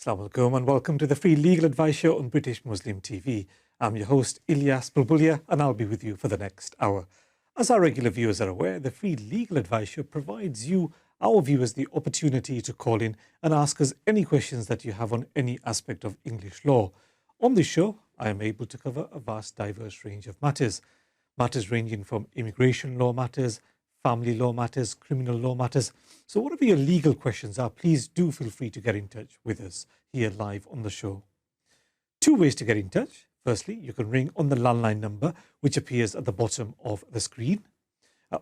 Assalamu alaikum and welcome to the free legal advice show on British Muslim TV. I'm your host Ilyas Bulbulia and I'll be with you for the next hour. As our regular viewers are aware, the free legal advice show provides you, our viewers, the opportunity to call in and ask us any questions that you have on any aspect of English law. On this show, I am able to cover a vast diverse range of matters ranging from immigration law matters, family law matters, criminal law matters. So whatever your legal questions are, please do feel free to get in touch with us here live on the show. Two ways to get in touch. Firstly, you can ring on the landline number which appears at the bottom of the screen.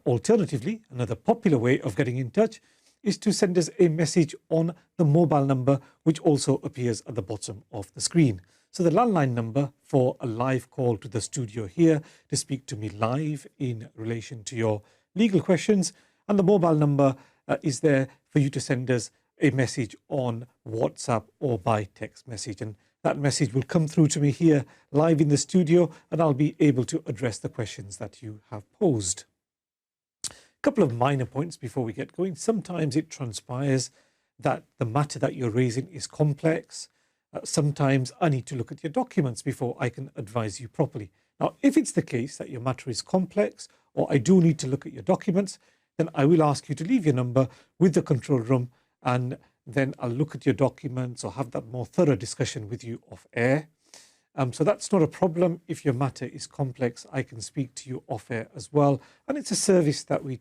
Alternatively, another popular way of getting in touch is to send us a message on the mobile number which also appears at the bottom of the screen. So the landline number for a live call to the studio here to speak to me live in relation to your legal questions, and the mobile number is there for you to send us a message on WhatsApp or by text message, and that message will come through to me here live in the studio and I'll be able to address the questions that you have posed. A couple of minor points before we get going. Sometimes it transpires that the matter that you're raising is complex. Sometimes I need to look at your documents before I can advise you properly. Now, if it's the case that your matter is complex or I do need to look at your documents, then I will ask you to leave your number with the control room and then I'll look at your documents or have that more thorough discussion with you off air. So that's not a problem. If your matter is complex, I can speak to you off air as well. And it's a service that we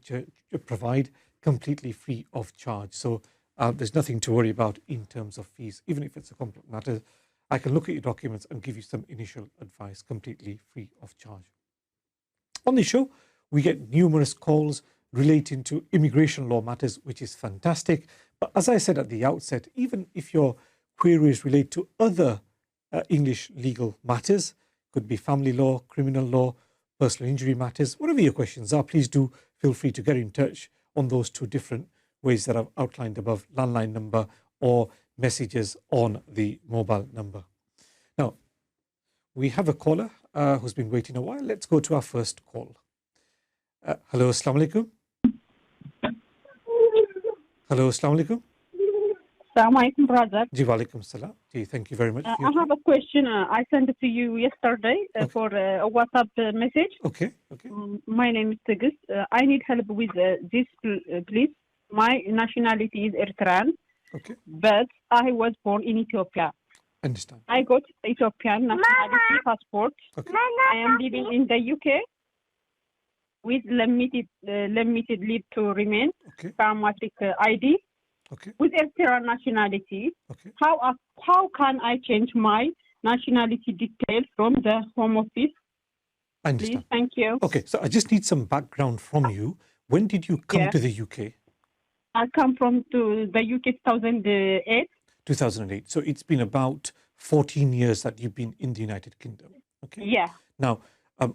provide completely free of charge. So there's nothing to worry about in terms of fees. Even if it's a complex matter, I can look at your documents and give you some initial advice completely free of charge. On the show, we get numerous calls relating to immigration law matters, which is fantastic. But as I said at the outset, even if your queries relate to other English legal matters, could be family law, criminal law, personal injury matters, whatever your questions are, please do feel free to get in touch on those two different ways that I've outlined above, landline number or messages on the mobile number. Now, we have a caller who's been waiting a while. Let's go to our first call. Hello, Assalamu alaikum. Hello, Assalamu alaikum. Assalamu alaikum, brother. Ji, walaikum salam. Ji, thank you very much. I have a question. I sent it to you yesterday for a WhatsApp message. Okay. My name is Tigis. I need help with this, please. My nationality is Eritrean, but I was born in Ethiopia. Understand. I got Ethiopian nationality passport. I am living in the UK with limited leave to remain, biometric ID, with Eritrean nationality. How can I change my nationality details from the Home Office? I understand. Please, thank you. Okay, so I just need some background from you. When did you come to the UK? I come from to the UK 2008. 2008. So it's been about 14 years that you've been in the United Kingdom. Okay. Yeah. Now,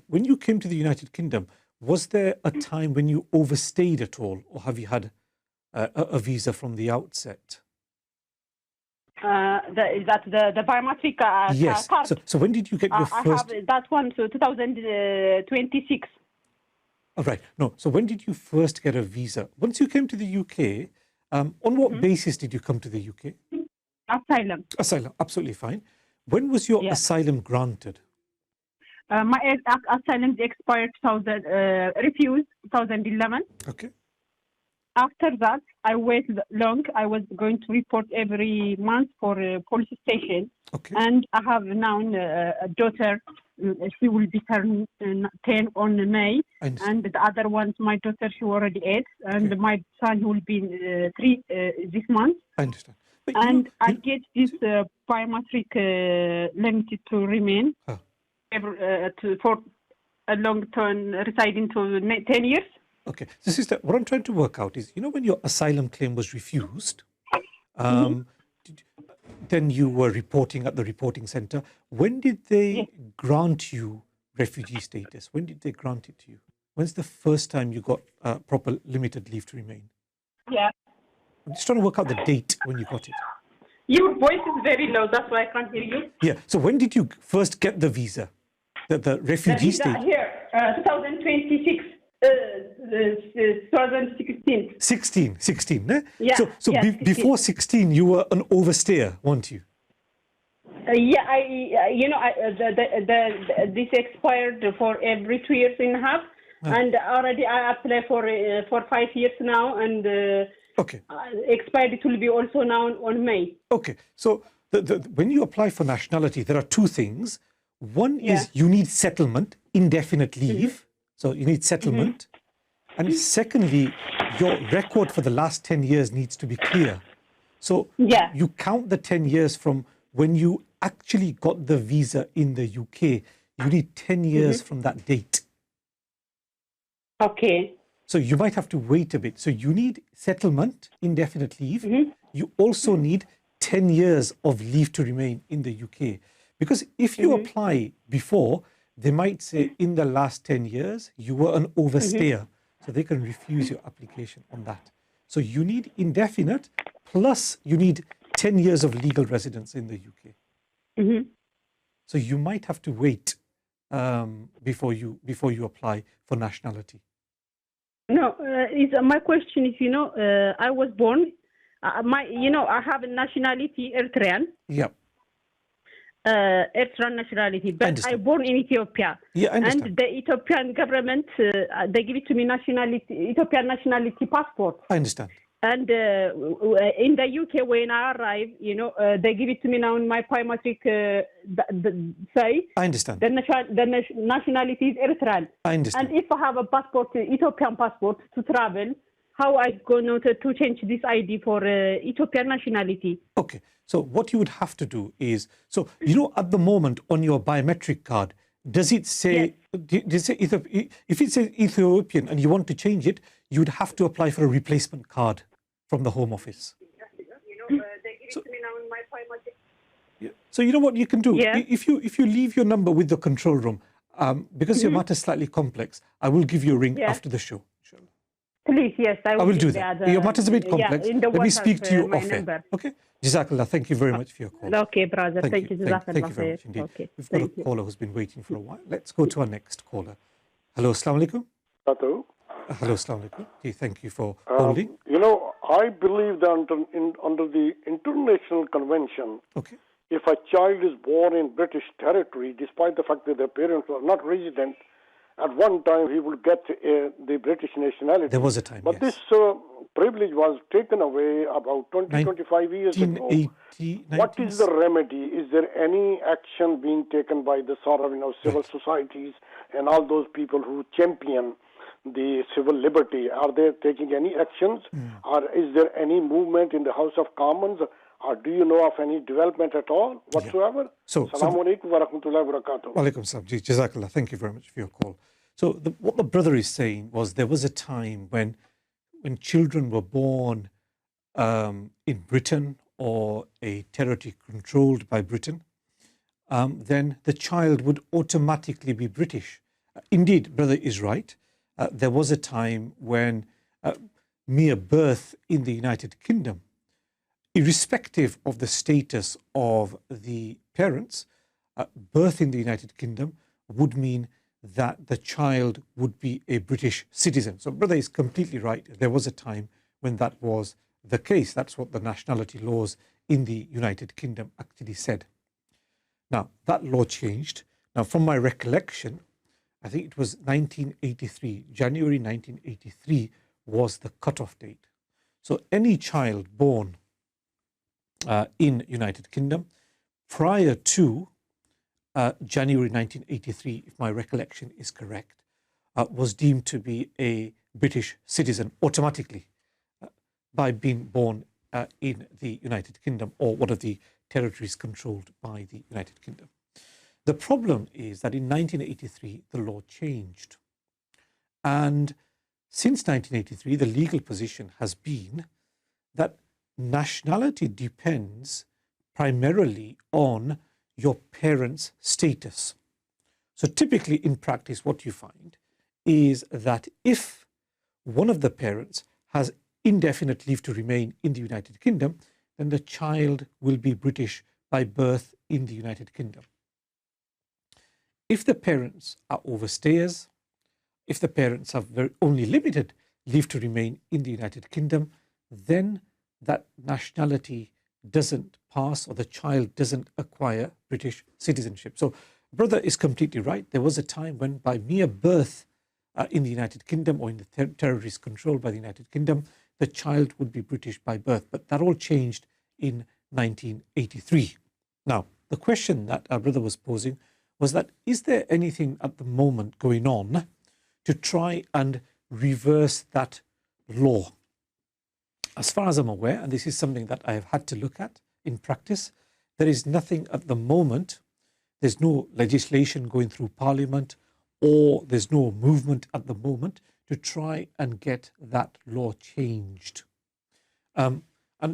when you came to the United Kingdom, was there a time when you overstayed at all, or have you had a visa from the outset? The biometric yes. card. So when did you get your first? I have that one, so 2026. All right. No. So when did you first get a visa? Once you came to the UK, on what basis did you come to the UK? Asylum. Asylum. Absolutely fine. When was your asylum granted? My asylum expired refused 2011. Okay. After that, I waited long. I was going to report every month for a police station. Okay. And I have now a daughter. She will be turned 10 on May. And the other one, my daughter, she already 8. And my son will be 3 this month. I understand. But and I get this biometric limited to remain for a long term residing to 10 years. Okay. So, sister, what I'm trying to work out is, when your asylum claim was refused, then you were reporting at the reporting center. When did they grant you refugee status? When did they grant it to you? When's the first time you got proper limited leave to remain? Yeah. I'm just trying to work out the date when you got it. Your voice is very low, that's why I can't hear you. Yeah. So when did you first get the visa? The refugee status? Here, 2026. 2016. 16, eh? Yeah. So before 16, you were an overstayer, weren't you? This expired for every 2 years and a half, and already I apply for 5 years now, and expired it will be also now on May. Okay, so when you apply for nationality, there are two things. One is you need settlement, indefinite leave, so you need settlement, and secondly, your record for the last 10 years needs to be clear. So you count the 10 years from when you actually got the visa in the UK. You need 10 years from that date. Okay. So you might have to wait a bit. So you need settlement, indefinite leave. You also need 10 years of leave to remain in the UK. Because if you apply before, they might say in the last 10 years, you were an overstayer. So they can refuse your application on that. So you need indefinite, plus you need 10 years of legal residence in the UK. So you might have to wait before you apply for nationality. No, my question is, I was born, I have a nationality Eritrean. Yeah. Eritrean nationality, but I born in Ethiopia. Yeah, I understand. And the Ethiopian government, they give it to me Ethiopian nationality passport. I understand. And in the UK, when I arrive, they give it to me now in my biometric say. I understand. The nationality is Eritrean. I understand. And if I have a passport, Ethiopian passport to travel, how I going to change this ID for Ethiopian nationality? Okay. So what you would have to do is, at the moment on your biometric card, does it say, if it says Ethiopian and you want to change it, you'd have to apply for a replacement card from the Home Office. They give it to me now in my biometric. So you know what you can do? If you leave your number with the control room, because your matter is slightly complex, I will give you a ring after the show. Please, yes, I will do that. Your matter is a bit complex. Let me speak to you off air. Okay? Jazakallah, thank you very much for your call. Okay, brother. Thank you. Thank you very much indeed. Okay. We've got a caller who's been waiting for a while. Let's go to our next caller. Hello, Assalamu alaikum. Hello. Hello, Assalamu alaikum. Okay, thank you for holding. I believe that under the International Convention, if a child is born in British territory, despite the fact that their parents are not resident, at one time he will get the British nationality. There was a time, but this privilege was taken away about 25 years ago. What is the remedy? Is there any action being taken by the sort of civil societies and all those people who champion the civil liberty? Are they taking any actions? Or is there any movement in the House of Commons? Or do you know of any development at all whatsoever? Assalamu alaikum wa rahmatullahi wa barakatuh. Wa alaikum salam. Jazakallah. Thank you very much for your call. So what the brother is saying was there was a time when children were born in Britain or a territory controlled by Britain, then the child would automatically be British. Indeed, brother is right. There was a time when mere birth in the United Kingdom, irrespective of the status of the parents, birth in the United Kingdom would mean that the child would be a British citizen. So brother is completely right. There was a time when that was the case. That's what the nationality laws in the United Kingdom actually said. Now, that law changed. Now, from my recollection, I think it was 1983, January 1983 was the cutoff date. So any child born in United Kingdom prior to January 1983, if my recollection is correct, was deemed to be a British citizen automatically by being born in the United Kingdom or one of the territories controlled by the United Kingdom. The problem is that in 1983, the law changed. And since 1983, the legal position has been that nationality depends primarily on your parents' status. So typically in practice, what you find is that if one of the parents has indefinite leave to remain in the United Kingdom, then the child will be British by birth in the United Kingdom. If the parents are overstayers, if the parents have only limited leave to remain in the United Kingdom, then that nationality doesn't pass or the child doesn't acquire British citizenship. So brother is completely right. There was a time when by mere birth in the United Kingdom or in the territories controlled by the United Kingdom, the child would be British by birth. But that all changed in 1983. Now, the question that our brother was posing was that, is there anything at the moment going on to try and reverse that law? As far as I'm aware, and this is something that I have had to look at in practice, there is nothing at the moment. There's no legislation going through Parliament, or there's no movement at the moment to try and get that law changed. And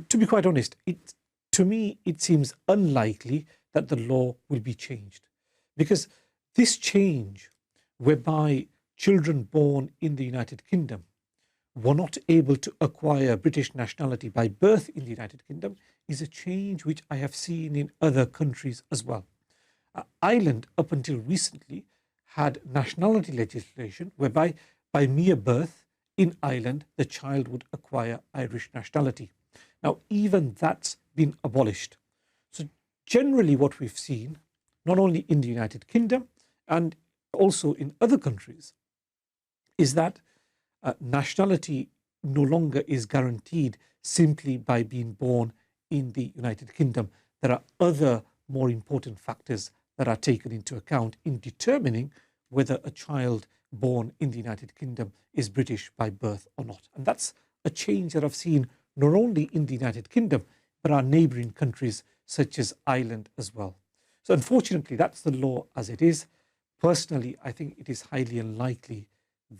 to be quite honest, to me, it seems unlikely that the law will be changed, because this change whereby children born in the United Kingdom were not able to acquire British nationality by birth in the United Kingdom is a change which I have seen in other countries as well. Ireland, up until recently, had nationality legislation whereby by mere birth in Ireland, the child would acquire Irish nationality. Now, even that's been abolished. So generally what we've seen, not only in the United Kingdom and also in other countries, is that nationality no longer is guaranteed simply by being born in the United Kingdom. There are other more important factors that are taken into account in determining whether a child born in the United Kingdom is British by birth or not. And that's a change that I've seen not only in the United Kingdom, but our neighbouring countries such as Ireland as well. So unfortunately, that's the law as it is. Personally, I think it is highly unlikely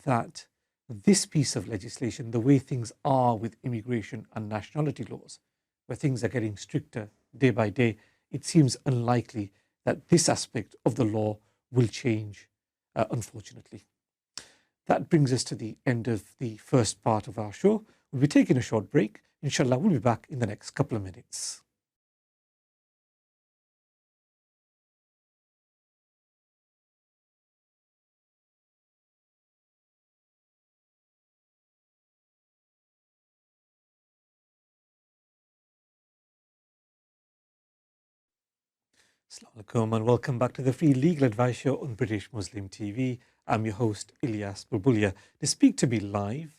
that this piece of legislation, the way things are with immigration and nationality laws, where things are getting stricter day by day, it seems unlikely that this aspect of the law will change, unfortunately. That brings us to the end of the first part of our show. We'll be taking a short break. Inshallah, we'll be back in the next couple of minutes. Assalamu alaikum and welcome back to the free legal advice show on British Muslim TV. I'm your host, Ilyas Bulbulia. To speak to me live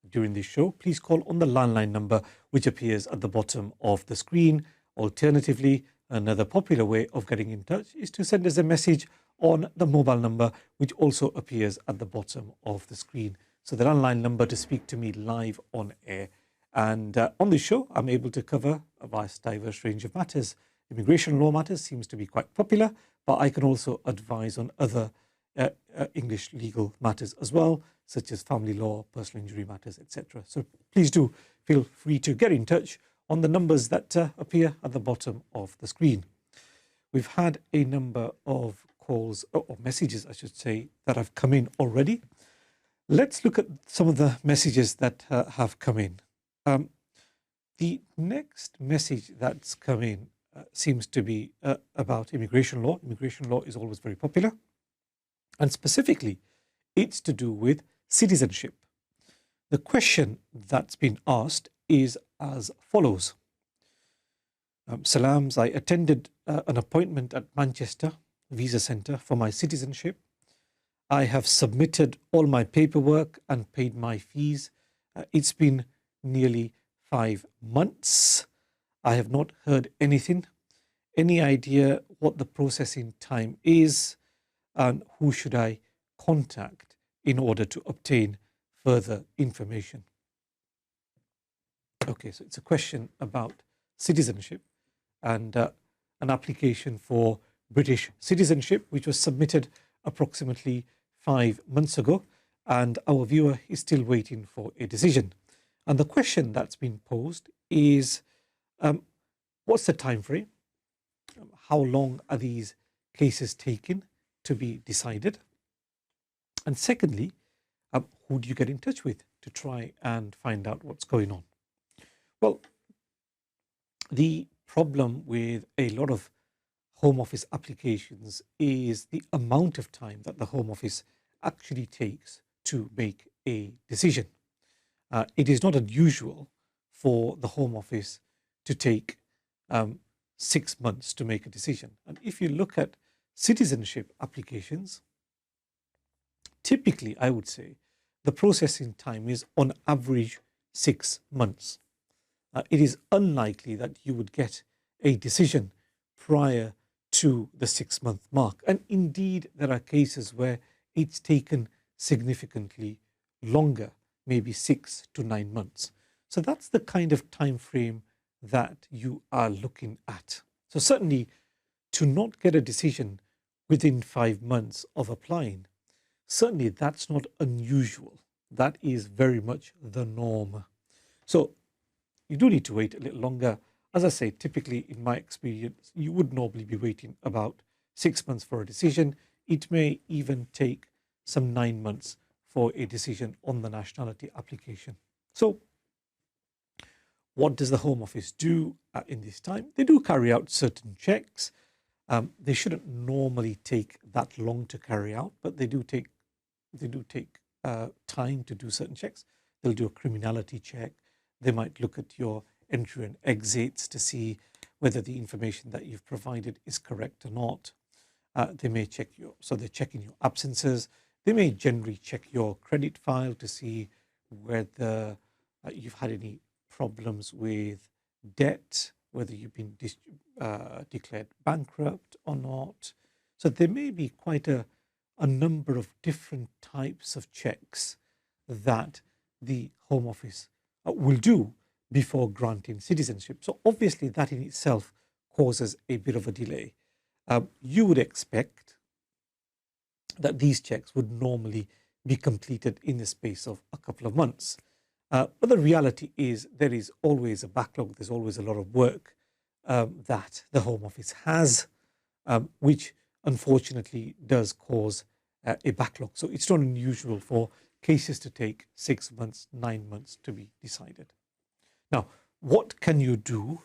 during this show, please call on the landline number which appears at the bottom of the screen. Alternatively, another popular way of getting in touch is to send us a message on the mobile number which also appears at the bottom of the screen. So the landline number to speak to me live on air. And on this show, I'm able to cover a vast, diverse range of matters. Immigration law matters seems to be quite popular, but I can also advise on other English legal matters as well, such as family law, personal injury matters, etc. So please do feel free to get in touch on the numbers that appear at the bottom of the screen. We've had a number of calls, or messages I should say, that have come in already. Let's look at some of the messages that have come in. The next message that's come in seems to be about immigration law. Immigration law is always very popular. And specifically, it's to do with citizenship. The question that's been asked is as follows. Salams, I attended an appointment at Manchester Visa Centre for my citizenship. I have submitted all my paperwork and paid my fees. It's been nearly 5 months. I have not heard anything. Any idea what the processing time is, and who should I contact in order to obtain further information? Okay, so it's a question about citizenship and an application for British citizenship, which was submitted approximately 5 months ago, and our viewer is still waiting for a decision. And the question that's been posed is, what's the time frame? How long are these cases taking to be decided? And secondly, who do you get in touch with to try and find out what's going on? Well, the problem with a lot of Home Office applications is the amount of time that the Home Office actually takes to make a decision. It is not unusual for the Home Office to take 6 months to make a decision. And if you look at citizenship applications, typically, I would say, the processing time is on average 6 months. It is unlikely that you would get a decision prior to the 6-month mark. And indeed, there are cases where it's taken significantly longer, maybe 6 to 9 months. So that's the kind of time frame that you are looking at. So certainly, to not get a decision within 5 months of applying, certainly that's not unusual. That is very much the norm. So you do need to wait a little longer. As I say, typically in my experience, you would normally be waiting about 6 months for a decision. It may even take some 9 months for a decision on the nationality application. So what does the Home Office do in this time? They do carry out certain checks. They shouldn't normally take that long to carry out, but they do take time to do certain checks. They'll do a criminality check. They might look at your entry and exits to see whether the information that you've provided is correct or not. They may check they're checking your absences. They may generally check your credit file to see whether you've had any problems with debt, whether you've been declared bankrupt or not. So there may be quite a number of different types of checks that the Home Office will do before granting citizenship. So obviously that in itself causes a bit of a delay. You would expect that these checks would normally be completed in the space of a couple of months. But the reality is there is always a backlog. There's always a lot of work that the Home Office has, which unfortunately does cause a backlog. So it's not unusual for cases to take 6 months, 9 months to be decided. Now, what can you do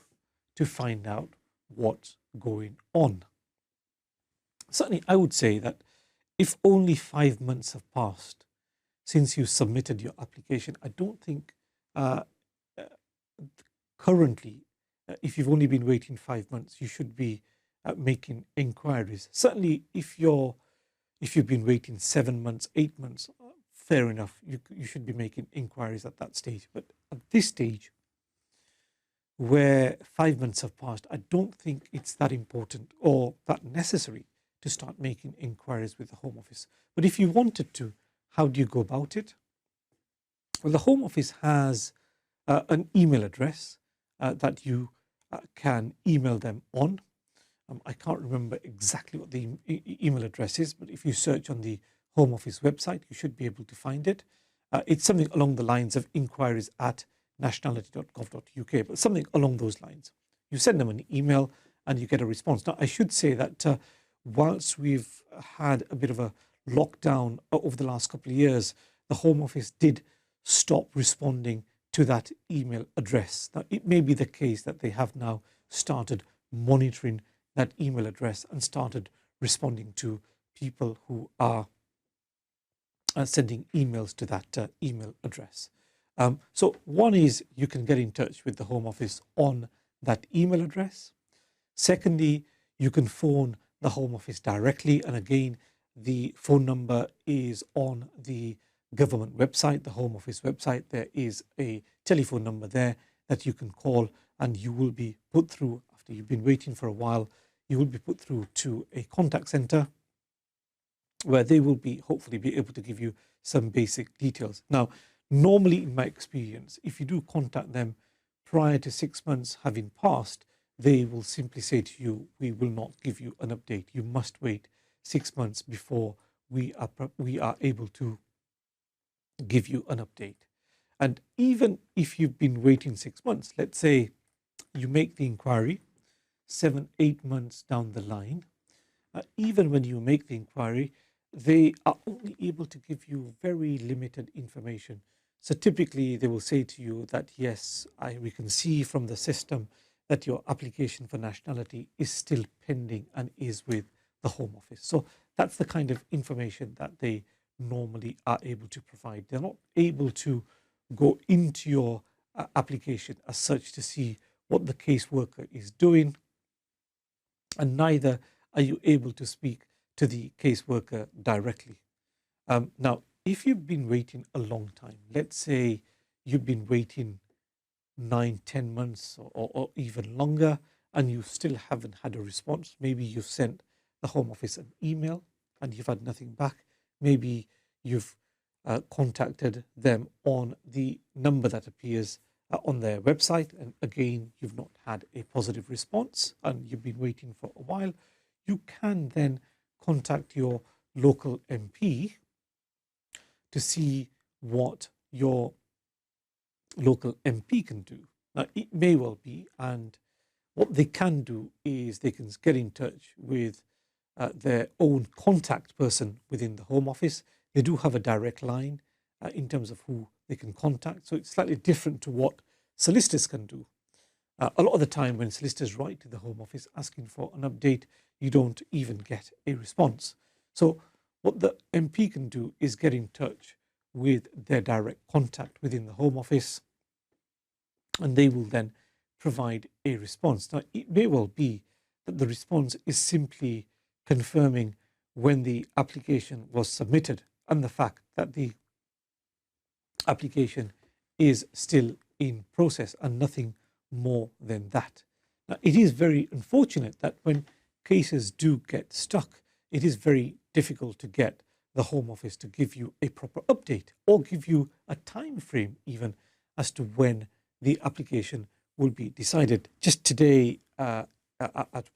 to find out what's going on? Certainly, I would say that if only 5 months have passed since you submitted your application, I don't think currently, if you've only been waiting 5 months, you should be making inquiries. Certainly, if you've been waiting 7 months, 8 months, fair enough, you should be making inquiries at that stage. But at this stage, where 5 months have passed, I don't think it's that important or that necessary to start making inquiries with the Home Office. But if you wanted to, how do you go about it? Well, the Home Office has an email address that you can email them on. I can't remember exactly what the email address is, but if you search on the Home Office website, you should be able to find it. It's something along the lines of inquiries@nationality.gov.uk, but something along those lines. You send them an email and you get a response. Now, I should say that whilst we've had a bit of a lockdown over the last couple of years, the Home Office did stop responding to that email address. Now, it may be the case that they have now started monitoring that email address and started responding to people who are sending emails to that email address. So one is you can get in touch with the Home Office on that email address. Secondly, you can phone the Home Office directly. And again, the phone number is on the government website, the Home Office website. There is a telephone number there that you can call, and you will be put through, after you've been waiting for a while, you will be put through to a contact center where they will hopefully be able to give you some basic details. Now, normally in my experience, if you do contact them prior to 6 months having passed, they will simply say to you, we will not give you an update. You must wait 6 months before we are able to give you an update. And even if you've been waiting 6 months, let's say you make the inquiry 7, 8 months down the line, even when you make the inquiry, they are only able to give you very limited information. So typically they will say to you that, yes, we can see from the system that your application for nationality is still pending and is with the Home Office. So that's the kind of information that they normally are able to provide. They're not able to go into your application as such to see what the caseworker is doing, and neither are you able to speak to the caseworker directly. Now, if you've been waiting a long time, let's say you've been waiting 9-10 months or even longer, and you still haven't had a response, maybe you've sent the Home Office an email and you've had nothing back, maybe you've contacted them on the number that appears on their website, and again you've not had a positive response and you've been waiting for a while, you can then contact your local MP to see what your local MP can do. Now, it may well be, and what they can do is they can get in touch with their own contact person within the Home Office. They do have a direct line in terms of who they can contact, so it's slightly different to what solicitors can do. A lot of the time when solicitors write to the Home Office asking for an update, you don't even get a response. So what the MP can do is get in touch with their direct contact within the Home Office, and they will then provide a response. Now, it may well be that the response is simply confirming when the application was submitted and the fact that the application is still in process and nothing more than that. Now, it is very unfortunate that when cases do get stuck, it is very difficult to get the Home Office to give you a proper update or give you a time frame even as to when the application will be decided. Just today at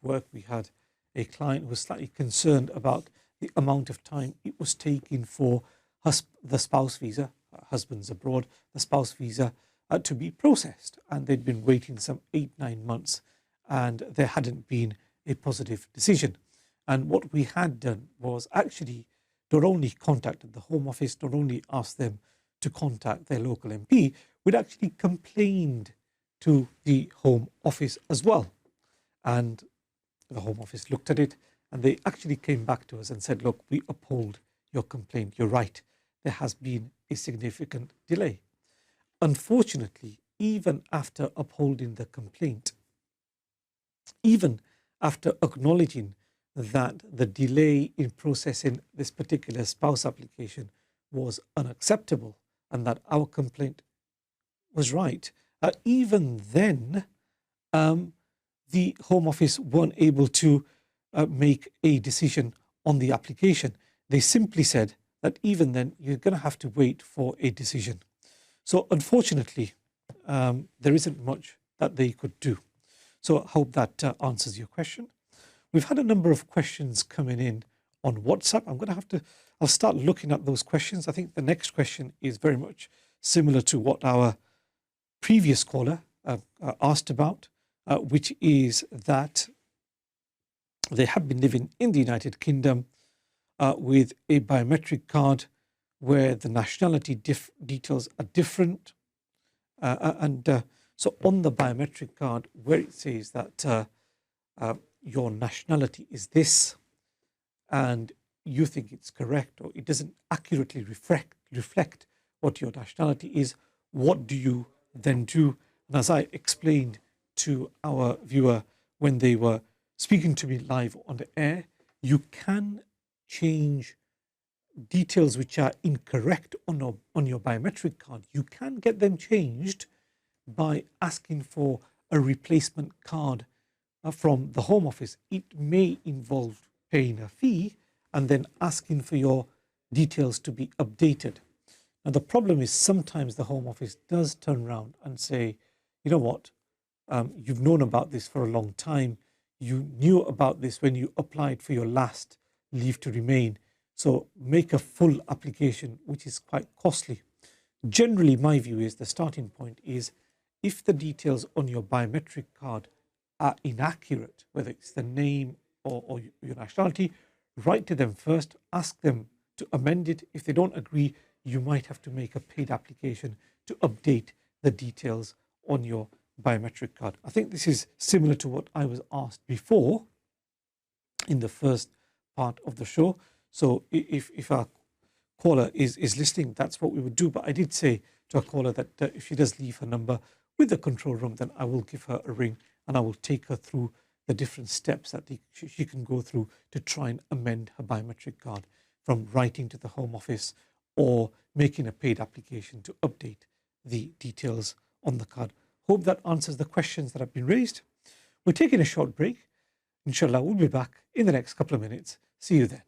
work, we had a client who was slightly concerned about the amount of time it was taking for the spouse visa, husbands abroad, the spouse visa to be processed. And they'd been waiting some 8-9 months and there hadn't been a positive decision. And what we had done was actually not only contacted the Home Office, not only asked them to contact their local MP, we'd actually complained to the Home Office as well. And the Home Office looked at it and they actually came back to us and said, look, we uphold your complaint. You're right. There has been a significant delay. Unfortunately, even after upholding the complaint, even after acknowledging that the delay in processing this particular spouse application was unacceptable and that our complaint was right, even then the Home Office weren't able to make a decision on the application. They simply said that even then you're going to have to wait for a decision. So unfortunately, there isn't much that they could do. So I hope that answers your question. We've had a number of questions coming in on WhatsApp. I'll start looking at those questions. I think the next question is very much similar to what our previous caller asked about, which is that they have been living in the United Kingdom with a biometric card where the nationality details are different. So on the biometric card where it says that your nationality is this and you think it's correct or it doesn't accurately reflect what your nationality is, what do you then do? And as I explained to our viewer when they were speaking to me live on the air, you can change details which are incorrect on your biometric card. You can get them changed by asking for a replacement card from the Home Office. It may involve paying a fee and then asking for your details to be updated. Now, the problem is sometimes the Home Office does turn around and say, you know what, you've known about this for a long time. You knew about this when you applied for your last leave to remain. So make a full application, which is quite costly. Generally, my view is the starting point is if the details on your biometric card are inaccurate, whether it's the name or your nationality, write to them first, ask them to amend it. If they don't agree, you might have to make a paid application to update the details on your biometric card. I think this is similar to what I was asked before in the first part of the show. So if our caller is listening, that's what we would do. But I did say to our caller that if she does leave her number, with the control room, then I will give her a ring and I will take her through the different steps that she can go through to try and amend her biometric card, from writing to the Home Office or making a paid application to update the details on the card. Hope that answers the questions that have been raised. We're taking a short break. Inshallah, we'll be back in the next couple of minutes. See you then.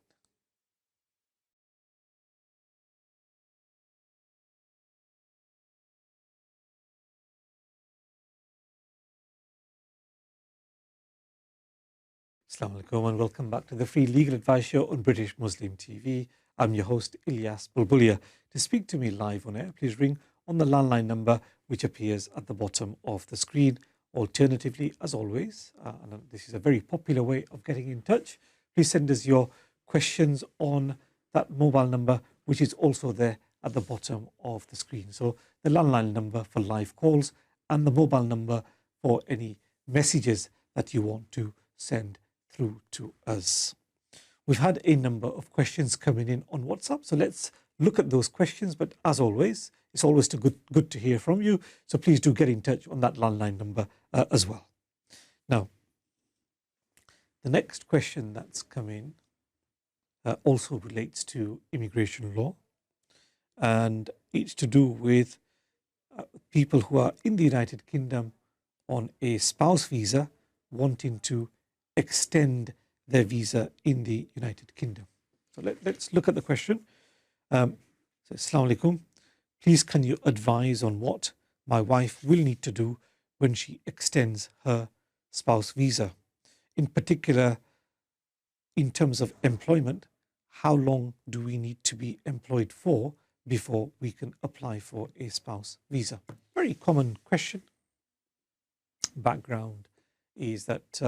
Assalamu alaikum and welcome back to the free legal advice show on British Muslim TV. I'm your host Ilyas Bulbulia. To speak to me live on air, please ring on the landline number which appears at the bottom of the screen. Alternatively, as always, and this is a very popular way of getting in touch, please send us your questions on that mobile number which is also there at the bottom of the screen. So the landline number for live calls and the mobile number for any messages that you want to send through to us. We've had a number of questions coming in on WhatsApp, so let's look at those questions. But as always, it's always good to hear from you, so please do get in touch on that landline number as well. Now, the next question that's come in also relates to immigration law, and it's to do with people who are in the United Kingdom on a spouse visa wanting to extend their visa in the United Kingdom. So let's look at the question. So, Assalamu alaikum. Please can you advise on what my wife will need to do when she extends her spouse visa? In particular, in terms of employment, how long do we need to be employed for before we can apply for a spouse visa? Very common question. Background is that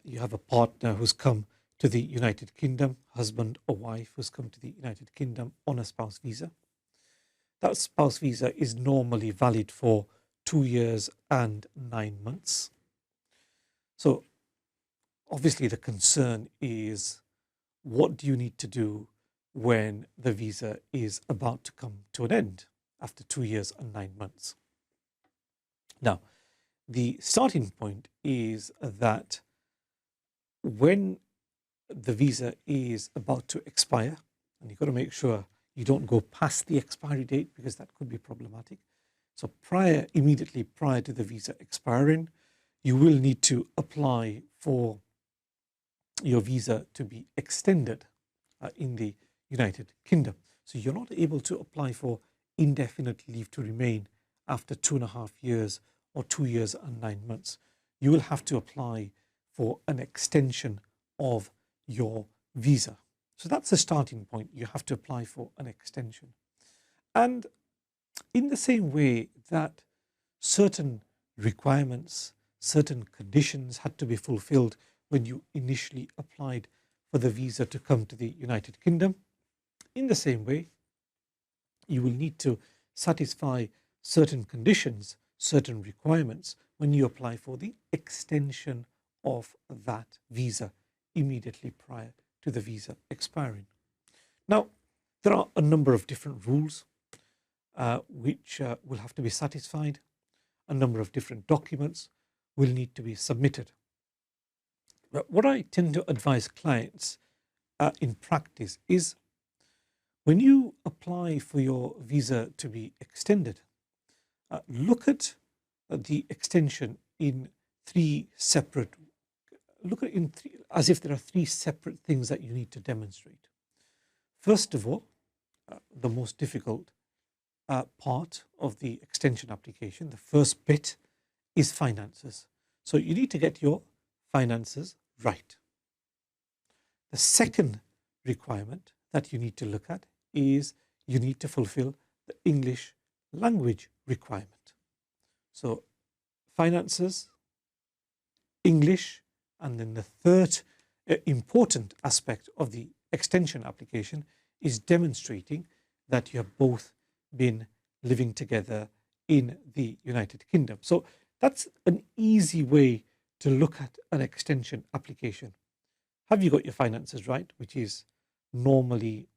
you have a partner who's come to the United Kingdom, husband or wife who's come to the United Kingdom on a spouse visa. That spouse visa is normally valid for 2 years and 9 months. So obviously the concern is, what do you need to do when the visa is about to come to an end after 2 years and 9 months? Now, the starting point is that when the visa is about to expire, and you've got to make sure you don't go past the expiry date because that could be problematic. So immediately prior to the visa expiring, you will need to apply for your visa to be extended in the United Kingdom. So you're not able to apply for indefinite leave to remain after 2.5 years or 2 years and 9 months. You will have to apply for an extension of your visa. So that's the starting point. You have to apply for an extension. And in the same way that certain requirements, certain conditions had to be fulfilled when you initially applied for the visa to come to the United Kingdom, in the same way, you will need to satisfy certain conditions, certain requirements when you apply for the extension of that visa immediately prior to the visa expiring. Now, there are a number of different rules which will have to be satisfied. A number of different documents will need to be submitted. But what I tend to advise clients in practice is, when you apply for your visa to be extended, look at the extension in as if there are 3 separate things that you need to demonstrate. First of all, the most difficult part of the extension application, the first bit, is finances. So you need to get your finances right. The second requirement that you need to look at is you need to fulfill the English language requirement. So finances, English, and then the third important aspect of the extension application is demonstrating that you have both been living together in the United Kingdom. So that's an easy way to look at an extension application. Have you got your finances right, which is normally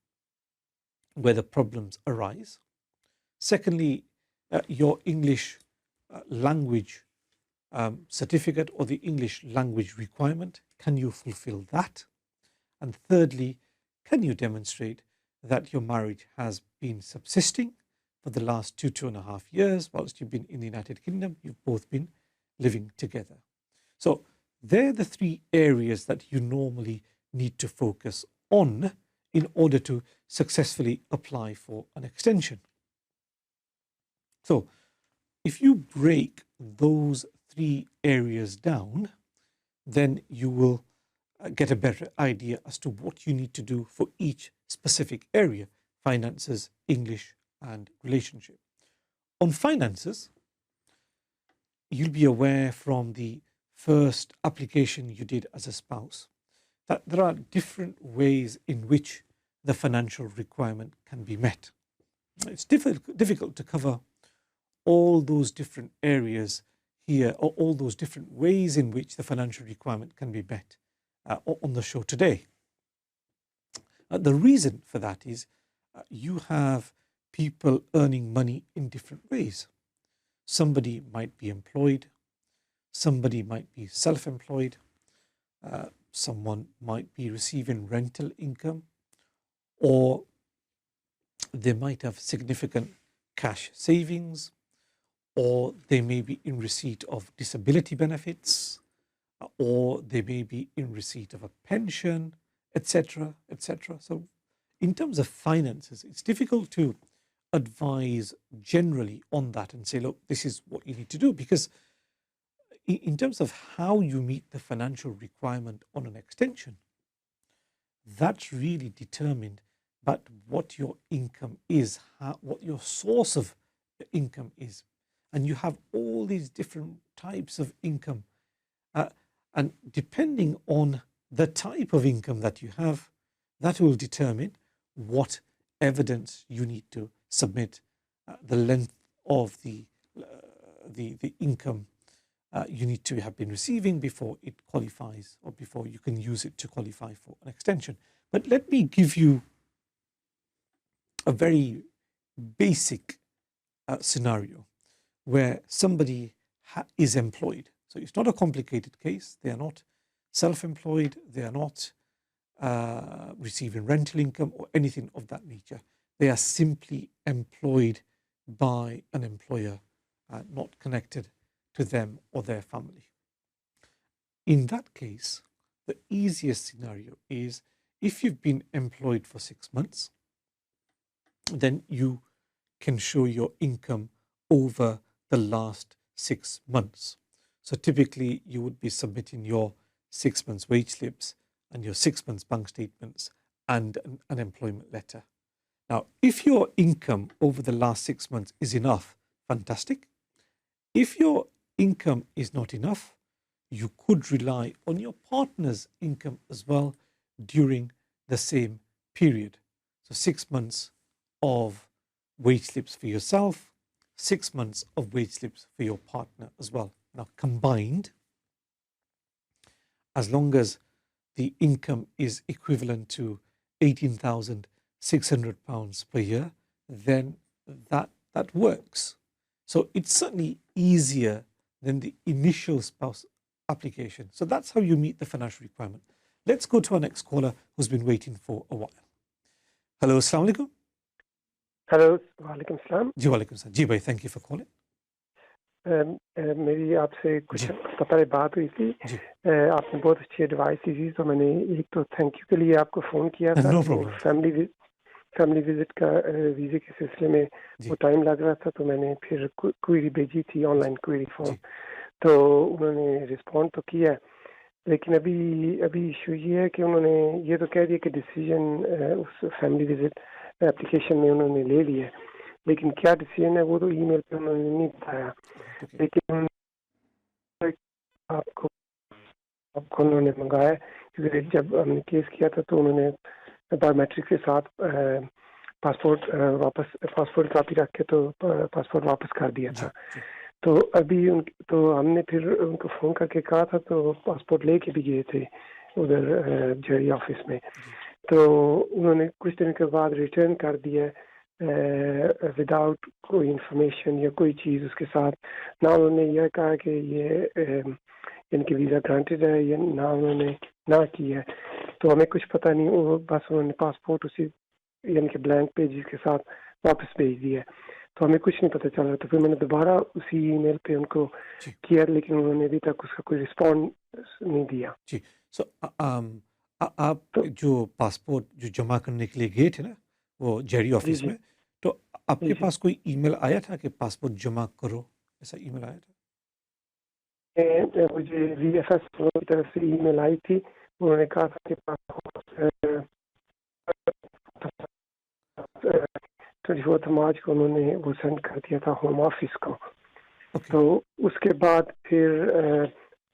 where the problems arise? Secondly, your English language certificate or the English language requirement? Can you fulfill that? And thirdly, can you demonstrate that your marriage has been subsisting for the last 2.5 years whilst you've been in the United Kingdom? You've both been living together. So they're the three areas that you normally need to focus on in order to successfully apply for an extension. So if you break those three areas down, then you will get a better idea as to what you need to do for each specific area: finances, English, and relationship. On finances, you'll be aware from the first application you did as a spouse that there are different ways in which the financial requirement can be met. It's difficult to cover all those different areas here, or all those different ways in which the financial requirement can be met on the show today. The reason for that is you have people earning money in different ways. Somebody might be employed, somebody might be self-employed, someone might be receiving rental income, or they might have significant cash savings, or they may be in receipt of disability benefits, or they may be in receipt of a pension, etc., etc. So in terms of finances, it's difficult to advise generally on that and say, look, this is what you need to do, because in terms of how you meet the financial requirement on an extension, that's really determined by what your income is, what your source of income is. And you have all these different types of income. And depending on the type of income that you have, that will determine what evidence you need to submit, the length of the income you need to have been receiving before it qualifies, or before you can use it to qualify for an extension. But let me give you a very basic scenario where somebody is employed. So it's not a complicated case. They are not self-employed. They are not receiving rental income or anything of that nature. They are simply employed by an employer, not connected to them or their family. In that case, the easiest scenario is if you've been employed for 6 months, then you can show your income over the last 6 months. So typically you would be submitting your 6 months wage slips and your 6 months bank statements and an unemployment letter. Now, if your income over the last 6 months is enough, fantastic. If your income is not enough, you could rely on your partner's income as well during the same period. So 6 months of wage slips for yourself, 6 months of wage slips for your partner as well. Now, combined, as long as the income is equivalent to £18,600 per year, then that works. So it's certainly easier than the initial spouse application. So that's how you meet the financial requirement. Let's go to our next caller who's been waiting for a while. Hello, Assalamu alaikum. Hello वालेकुम सलाम जी वालेकुम सलाम जी भाई, thank you for calling. मेरी आपसे कुछ हफ्ता पहले बात हुई थी. आपने बहुत अच्छी एडवाइस दी थी, तो मैंने एक तो थैंक यू के लिए आपको फ़ोन किया था. फैमिली विजिट का वीज़े के सिलसिले में वो टाइम लग रहा था, तो मैंने फिर क्वेरी भेजी थी, ऑनलाइन क्वेरी फॉर्म. तो उन्होंने रिस्पॉन्ड तो किया, लेकिन अभी इशू ये है कि उन्होंने ये तो कह दिया कि डिसीजन उस फैमिली विजिट एप्लीकेशन में उन्होंने ले लिया, लेकिन क्या डिसीजन है वो तो ईमेल पे उन्होंने नहीं बताया. लेकिन आपको उन्होंने मंगाया, क्योंकि जब हमने केस किया था तो उन्होंने बायोमेट्रिक के साथ पासपोर्ट कापी रख के तो पासपोर्ट वापस कर दिया था. तो अभी तो हमने फिर उनको फ़ोन करके कहा था, तो पासपोर्ट लेके भी गए थे उधर जेरी ऑफिस में. तो उन्होंने कुछ दिन के बाद रिटर्न कर दिया. وداؤٹ کوئی انفارمیشن یا کوئی چیز اس کے ساتھ، نہ انہوں نے یہ کہا کہ یہ ان کی ویزا گرانٹیڈ ہے یا نہ انہوں نے نہ کی ہے، تو ہمیں کچھ پتہ نہیں، وہ بس انہوں نے پاسپورٹ اسی یعنی کہ بلینک پیجز کے ساتھ واپس بھیج دیا ہے، تو ہمیں کچھ نہیں پتہ چل رہا. تو پھر میں نے دوبارہ اسی ای میل پہ ان کو کیا، لیکن انہوں نے ابھی تک اس کا کوئی رسپانس نہیں دیا. جی سو آپ جو پاسپورٹ جو جمع کرنے کے لیے گئے تھے نا وہ جیری آفس میں، تو آپ کے پاس کوئی ای میل آیا تھا کہ پاسپورٹ جمع کرو، ایسا ای میل آیا تھا؟ مجھے وی ایف ایس کی طرف سے ای میل آئی تھی، انہوں نے کہا تھا کہ 24 مارچ کو انہوں نے وہ سینڈ کر دیا تھا ہوم آفس کو. تو اس کے بعد پھر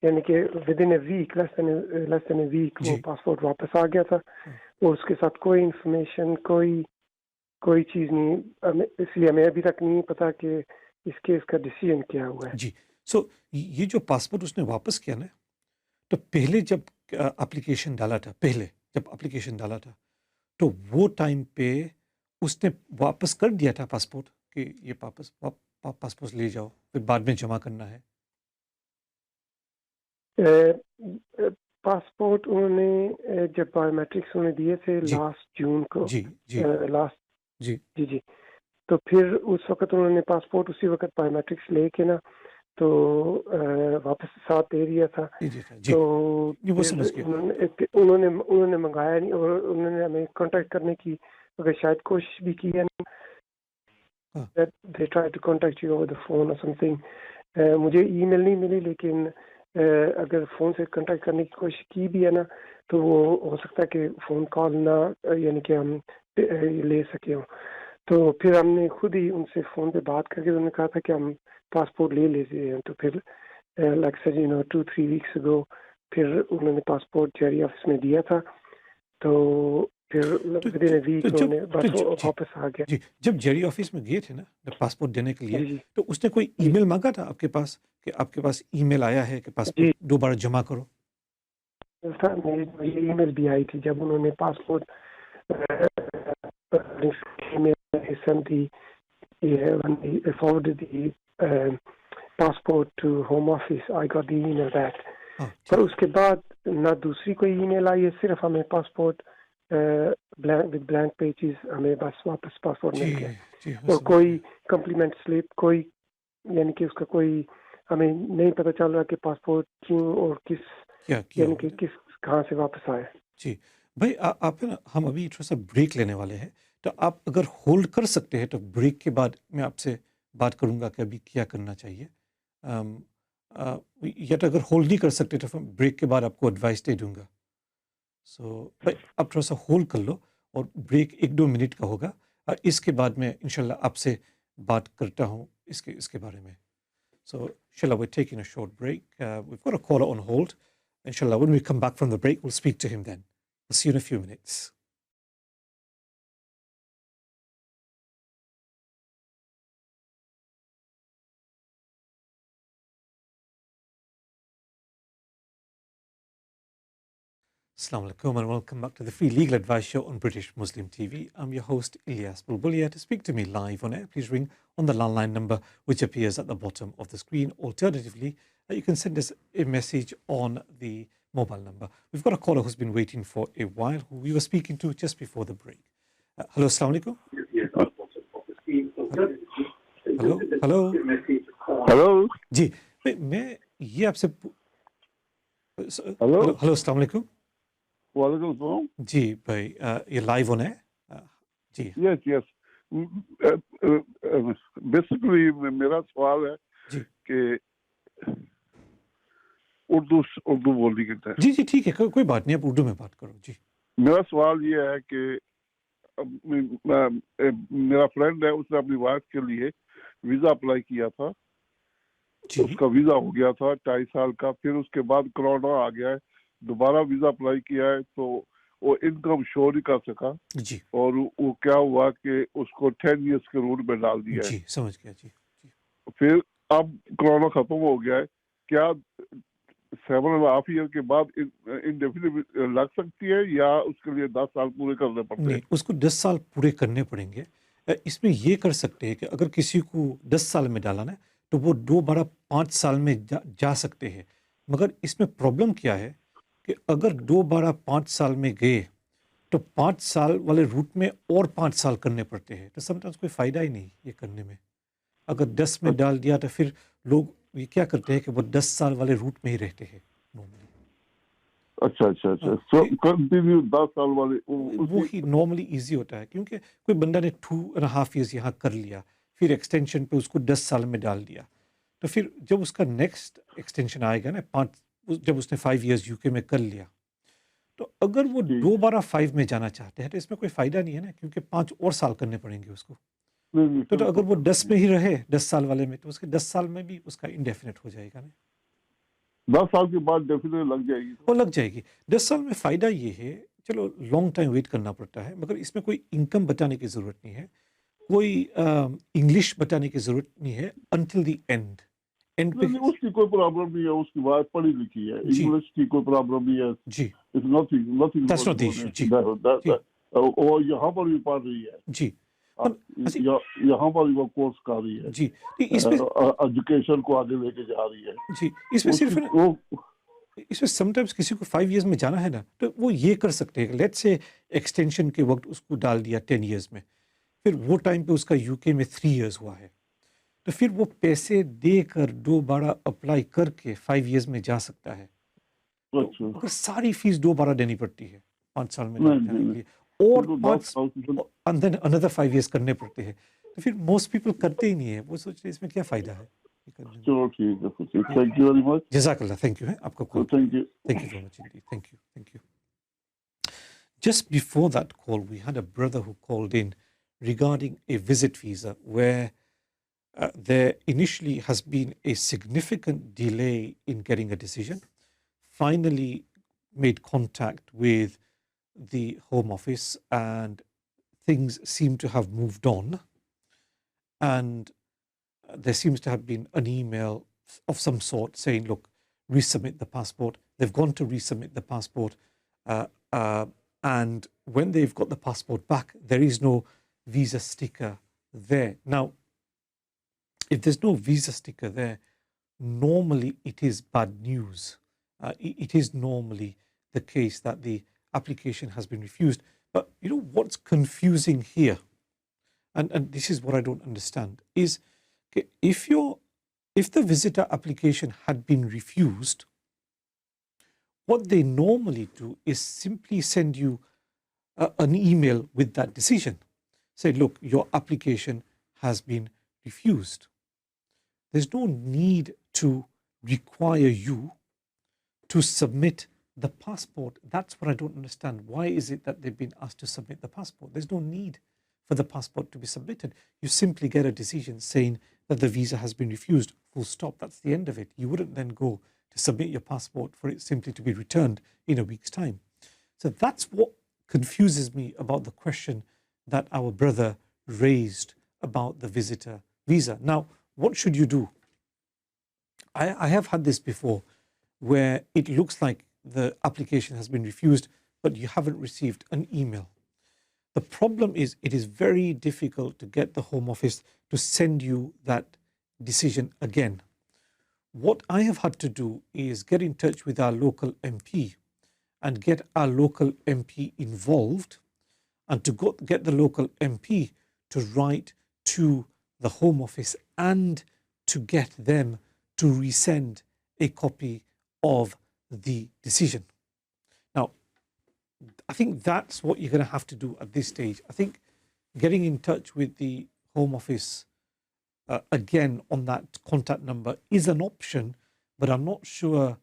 یعنی کہ within a week, less than a week وہ پاسپورٹ واپس آ گیا تھا، اور اس کے ساتھ کوئی انفارمیشن کوئی چیز نہیں، اس لیے ہمیں ابھی تک نہیں پتا کہ اس کیس کا ڈیسیژن کیا ہوا ہے. جی سو یہ جو پاسپورٹ اس نے واپس کیا نا، تو پہلے جب اپلیکیشن ڈالا تھا تو وہ ٹائم پہ اس نے واپس کر دیا تھا پاسپورٹ کہ یہ پاسپورٹ لے جاؤ، پھر بعد میں جمع کرنا ہے. پاسپورٹ انہوں نے جب بایو میٹرکس انہوں نے دیے تھے لاسٹ جون کو، جی تو پھر اس وقت انہوں نے پاسپورٹ اسی وقت بایو میٹرکس لے کے نا تو واپس ساتھ دے دیا تھا. تو انہوں نے منگایا نہیں، اور انہوں نے ہمیں کانٹیکٹ کرنے کی اگر شاید کوشش بھی کی ہے، they tried to contact you over the phone or something. مجھے ای میل نہیں ملی، لیکن اگر فون سے کانٹیکٹ کرنے کی کوشش کی بھی ہے نا تو وہ ہو سکتا ہے کہ فون کال نہ یعنی کہ ہم لے سکے ہوں. تو پھر ہم نے خود ہی ان سے فون پہ بات کر کے انہوں نے کہا تھا کہ ہم پاسپورٹ لے لیتے ہیں. تو پھر لائک سر 2-3 ویکس اگو پھر انہوں نے پاسپورٹ جیری آفس میں دیا تھا، تو پھر واپس آ گیا. جب جیری آفس میں گئے تھے نا پاسپورٹ دینے کے لیے، تو اس نے کوئی ای میل مانگا تھا آپ کے پاس کہ آپ کے پاس ای میل آیا ہے کہ پاسپورٹ دوبارہ جمع کرو؟ میری ای میل بھی آئی تھی جب انہوں نے passport passport to home office. I got the email that. پر اس کے بعد نہ دوسری کوئی ای میل آئی ہے، صرف ہمیں پاسپورٹ with blank pages ہمیں بس واپس پاسپورٹ مل گیا، اور کوئی کمپلیمنٹ سلپ، کوئی یعنی کہ اس کا کوئی ہمیں نہیں پتہ چل رہا کہ پاسپورٹ کیوں اور کس یعنی کہ کس کہاں سے واپس آیا. جی بھائی آپ ہم ابھی تھوڑا سا بریک لینے والے ہیں، تو آپ اگر ہولڈ کر سکتے ہیں تو بریک کے بعد میں آپ سے بات کروں گا کہ ابھی کیا کرنا چاہیے، یا تو اگر ہولڈ نہیں کر سکتے تو بریک کے بعد آپ کو ایڈوائس دے دوں گا. سو بھائی آپ تھوڑا سا ہولڈ کر لو، اور بریک 1-2 منٹ کا ہوگا، اور اس کے بعد میں انشاءاللہ آپ سے بات کرتا ہوں اس کے بارے میں. So inshallah we're taking a short break. We've got a caller on hold. Inshallah when we come back from the break we'll speak to him then. We'll see you in a few minutes. Assalamu alaikum and welcome back to the Free Legal Advice Show on British Muslim TV. I'm your host Ilyas Bulbulia. To speak to me live on air, please ring on the landline number which appears at the bottom of the screen. Alternatively, you can send us a message on the mobile number. We've got a caller who's been waiting for a while, who we were speaking to just before the break. Hello, assalamu alaikum. Hello. जी मैं ये आपसे hello अस्सलाम वालेकुम. वालेकुम सलाम. जी भाई ये live on है जी. Yes. Basically मेरा सवाल है कि उर्दू बोलनी कहता है. जी ठीक है, कोई बात नहीं, आप उर्दू में बात करो जी. मेरा सवाल ये है कि मेरा फ्रेंड है, उसने अपनी वाइफ के लिए वीजा अप्लाई किया था, उसका वीजा हो गया था 2.5 साल का, फिर उसके बाद कोरोना आ गया है, दोबारा वीजा अप्लाई किया है तो वो इनकम शो नहीं कर सका जी, और वो क्या हुआ कि उसको 10 इयर्स के रूल में डाल दिया है. जी समझ गया जी. फिर अब कोरोना खत्म हो गया है, क्या 7.5 ईयर के बाद इंडेफिनिट लग सकती है या उसके लिए 10 साल पूरे करने पड़ते हैं? नहीं, उसको 10 साल पूरे करने पड़ेंगे. इसमें ये कर सकते हैं कि अगर किसी को 10 साल में डाला ना तो वो दोबारा 5 साल में जा सकते हैं। मगर इसमें प्रॉब्लम क्या है कि अगर दोबारा 5 साल में गए तो 5 साल वाले रूट में और 5 साल करने पड़ते हैं, तो समटाइम्स कोई फ़ायदा ही नहीं ये करने में। अगर 10 में डाल दिया तो फिर लोग ये क्या करते हैं कि वो 10 साल वाले रूट में ही रहते हैं नॉर्मली। अच्छा सो कंटिन्यू 10 साल वाले वो ही नॉर्मली इजी होता है, क्योंकि कोई बंदा ने 2.5 ईयर्स यहाँ कर लिया, फिर एक्सटेंशन पे उसको 10 साल में डाल दिया, तो फिर जब उसका नेक्स्ट एक्सटेंशन आएगा ना 5, जब उसने 5 ईयर्स यूके में कर लिया, तो अगर वो दोबारा 5 में जाना चाहते हैं तो इसमें कोई फ़ायदा नहीं है ना, क्योंकि 5 और साल करने पड़ेंगे उसको। तो अगर वो 10 में ही रहे 10 साल वाले में, तो उसके 10 साल में भी उसका इंडेफिनिट हो जाएगा ना। 10 साल के बाद डेफिनेटली लग जाएगी। वो लग जाएगी 10 साल में। फ़ायदा ये है, चलो लॉन्ग टाइम वेट करना पड़ता है, मगर इसमें कोई इनकम बचाने की ज़रूरत नहीं है, कोई इंग्लिश बचाने की ज़रूरत नहीं है अंटिल द एंड पे। उसकी कोई प्रॉब्लम नहीं है, उसकी बात पढ़ी लिखी है, इंग्लिश की कोई प्रॉब्लम नहीं है जी। It's nothing that's not the issue जी। और यहाँ पर भी पढ़ रही है जी, यहाँ पर वो कोर्स कर रही है जी, इसमें एजुकेशन को आगे लेके जा रही है जी। इसमें सिर्फ इसमें समटाइम्स किसी को 5 इयर्स में जाना है ना, तो वो ये कर सकते हैं, लेट्स से एक्सटेंशन के वक्त उसको डाल दिया 10 इयर्स में, फिर वो टाइम पे उसका यूके में 3 इयर्स हुआ है, तो फिर वो पैसे देकर दोबारा अप्लाई करके 5 इयर्स में जा सकता है। तो अगर सारी फीस दोबारा देनी पड़ती है 5 साल में जाने के लिए, और 5 and then another 5 years करने पड़ते हैं, तो फिर मोस्ट पीपल करते ही नहीं है, वो सोचते हैं इसमें क्या फ़ायदा है। चलो ठीक है, थैंक यू वेरी मच। जज़ाकल्लाह, थैंक यू है आपका call, thank you very much indeed, thank you. Just before that call, we had a brother who called in regarding a visit visa where there initially has been a significant delay in getting a decision, finally made contact with the Home Office and things seem to have moved on, and there seems to have been an email of some sort saying, look, resubmit the passport. They've gone to resubmit the passport, and when they've got the passport back, there is no visa sticker there. Now, if there's no visa sticker there, normally it is bad news. It is normally the case that the application has been refused. But you know what's confusing here, and this is what I don't understand, is if the visitor application had been refused, what they normally do is simply send you an email with that decision. Say, look, your application has been refused. There's no need to require you to submit the passport. That's what I don't understand. Why is it that they've been asked to submit the passport? There's no need for the passport to be submitted. You simply get a decision saying that the visa has been refused, full stop. That's the end of it. You wouldn't then go to submit your passport for it simply to be returned in a week's time. So that's what confuses me about the question that our brother raised about the visitor visa. Now, what should you do? I have had this before where it looks like the application has been refused, but you haven't received an email. The problem is it is very difficult to get the Home Office to send you that decision again. What I have had to do is get in touch with our local MP and get our local MP involved, and to get the local MP to write to the Home Office and to get them to resend a copy of the decision. Now, I think that's what you're going to have to do at this stage. I think getting in touch with the Home Office again on that contact number is an option, but I'm not sure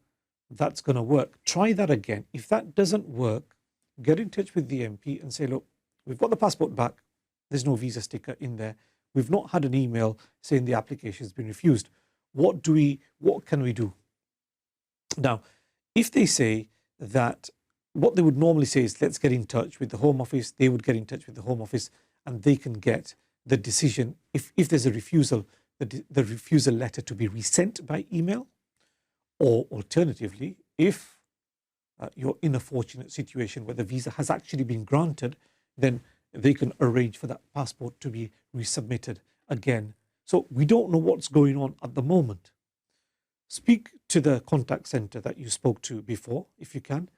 that's going to work. Try that again. If that doesn't work, get in touch with the MP and say, look, we've got the passport back. There's no visa sticker in there. We've not had an email saying the application has been refused. What can we do? Now, if they say that, what they would normally say is, let's get in touch with the Home Office, they would get in touch with the Home Office and they can get the decision, if there's a refusal, the refusal letter to be resent by email. Or alternatively, if you're in a fortunate situation where the visa has actually been granted, then they can arrange for that passport to be resubmitted again. So we don't know what's going on at the moment. Speak to the contact center that you spoke to before, if you can.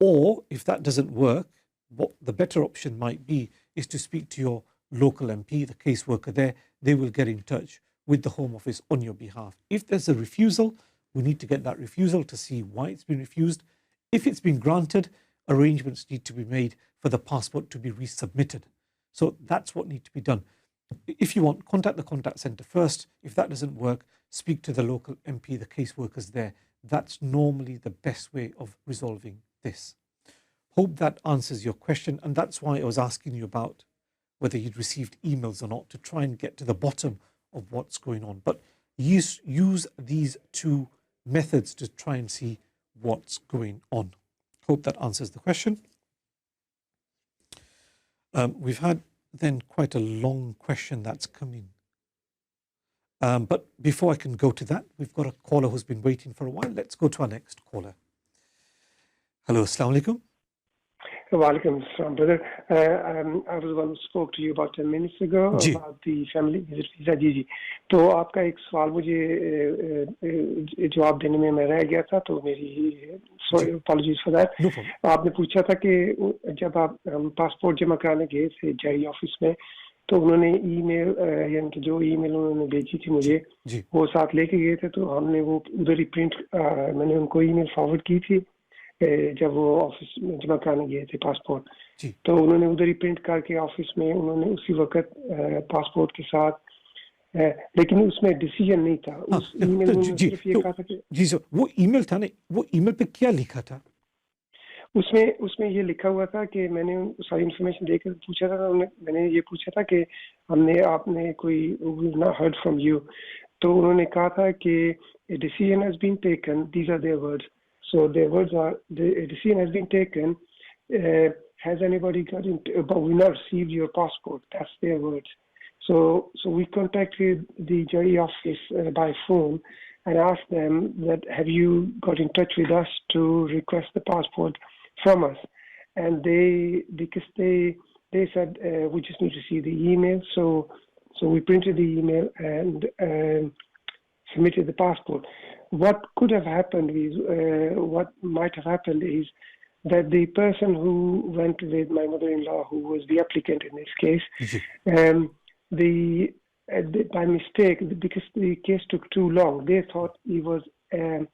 Or if that doesn't work, what the better option might be is to speak to your local MP, the caseworker there. They will get in touch with the Home Office on your behalf. If there's a refusal, we need to get that refusal to see why it's been refused. If it's been granted, arrangements need to be made for the passport to be resubmitted. So that's what needs to be done. If you want, contact the contact centre first. If that doesn't work, speak to the local MP, the caseworkers there. That's normally the best way of resolving this. Hope that answers your question. And that's why I was asking you about whether you'd received emails or not, to try and get to the bottom of what's going on. But use these two methods to try and see what's going on. Hope that answers the question. We've had then quite a long question that's come in. But before I can go to that, we've got a caller who's been waiting for a while. Let's go to our next caller. Hello, Assalamu alaikum. Walaikum assalam, brother. I was one who spoke to you about 10 minutes ago about the family visit visa. जी. तो आपका एक सवाल मुझे जवाब देने में मैं रह गया था, तो मेरी sorry, apologies for that. No problem. आपने पूछा था कि जब आप पासपोर्ट जमा कराने गए थे जारी ऑफिस में, तो उन्होंने ईमेल यानी कि जो ईमेल उन्होंने भेजी थी मुझे वो साथ लेके गए थे, तो हमने वो उधर ही प्रिंट मैंने उनको ईमेल फॉरवर्ड की थी जब वो ऑफिस में जमा कराने गए थे पासपोर्ट, तो उन्होंने उधर ही प्रिंट करके ऑफिस में उन्होंने उसी वक्त पासपोर्ट के साथ, लेकिन उसमें डिसीजन नहीं था उस ईमेल में सिर्फ ये कहा था कि जी सर वो ईमेल था, नहीं वो ईमेल पे क्या लिखा था? उसमें ये लिखा हुआ था कि मैंने सारी इन्फॉर्मेशन देकर पूछा था, मैंने ये पूछा था कि आपने कोई not heard from you, तो उन्होंने कहा था कि a decision has been taken, these are their words, so their words are the decision has been taken, has anybody got into, but we not received your passport, that's their words. So we contacted the jury office by phone and asked them that have you got in touch with us to request the passport from us, and because they said we just need to see the email, so we printed the email and submitted the passport. What could have happened is what might have happened is that the person who went with my mother-in-law, who was the applicant in this case, by mistake, because the case took too long, they thought it was an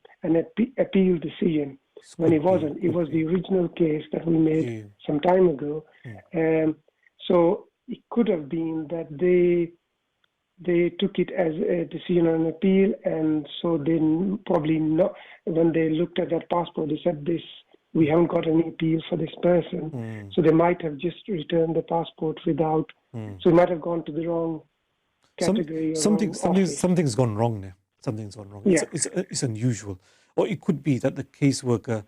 appeal decision. When it wasn't, it was the original case that we made some time ago. So it could have been that they took it as a decision on appeal, and so they probably not, when they looked at that passport, they said this, we haven't got any appeal for this person. So they might have just returned the passport without, so it might have gone to the wrong category. Something's gone wrong there. Something's gone wrong. Yeah. It's unusual. Or it could be that the caseworker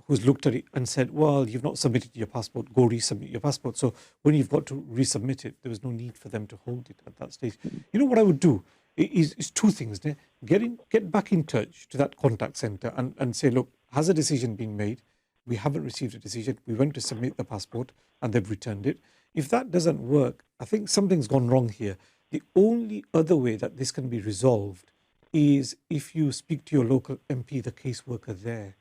who's looked at it and said, well, you've not submitted your passport, go resubmit your passport. So when you've got to resubmit it, there was no need for them to hold it at that stage. You know what I would do is two things. Get back in touch to that contact centre and say, look, has a decision been made? We haven't received a decision. We went to submit the passport and they've returned it. If that doesn't work, I think something's gone wrong here. The only other way that this can be resolved is if you speak to your local MP, the caseworker there.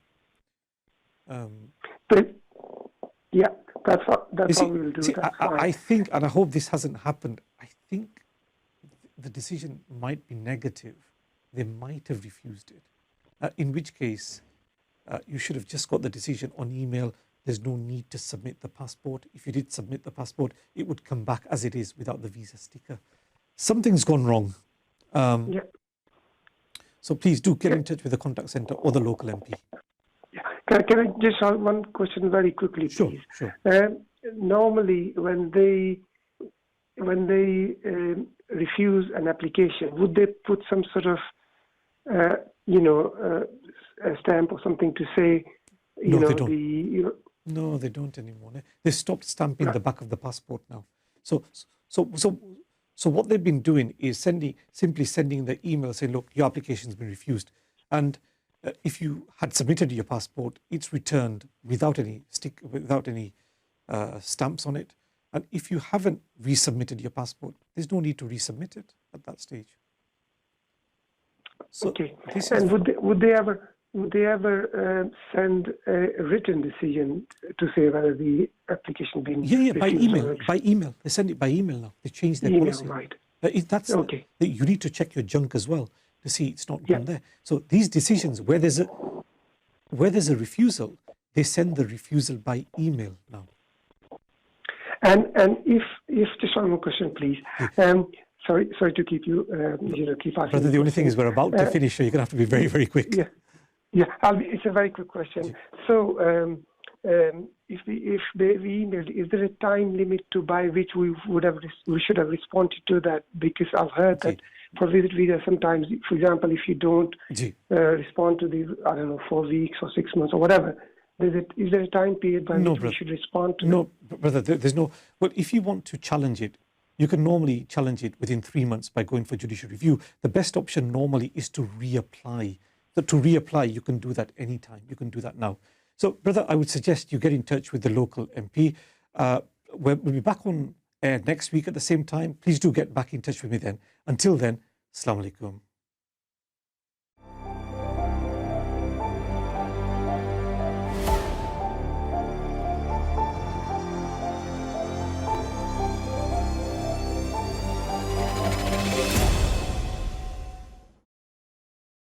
Yeah, that's how we'll do. I think, and I hope this hasn't happened, I think the decision might be negative. They might have refused it. In which case, you should have just got the decision on email. There's no need to submit the passport. If you did submit the passport, it would come back as it is without the visa sticker. Something's gone wrong. Yeah. So please do get in touch with the contact centre or the local MP. Yeah. Can I just ask one question very quickly, please? Sure. Normally, when they refuse an application, would they put some sort of, a stamp or something to say, No, they don't. No, they don't anymore. They stopped stamping the back of the passport now. So what they've been doing is simply sending the email saying, look, your application's been refused. And if you had submitted your passport, it's returned without any stamps on it. And if you haven't resubmitted your passport, there's no need to resubmit it at that stage. So okay. And would they ever send a written decision to say whether the application been by email. By email, they send it by email now. They changed their policy. Right. That's okay. You need to check your junk as well to see it's not gone there. So these decisions, where there's a refusal, they send the refusal by email now. And if just one more question, please. Sorry to keep you keep asking. Brother, the only thing is we're about to finish, so you're gonna have to be very, very quick. Yeah. It's a very quick question. So if we emailed, is there a time limit by which we should have responded to that? Because I've heard that for visit visa, sometimes, for example, if you don't respond to the 4 weeks or 6 months or whatever, is there a time period by which we should respond to? No, brother, there's no. But if you want to challenge it, you can normally challenge it within 3 months by going for judicial review. The best option normally is to reapply. So to reapply, you can do that anytime. You can do that now. So, brother, I would suggest you get in touch with the local MP. We'll be back on air next week at the same time. Please do get back in touch with me then. Until then, Assalamu alaikum.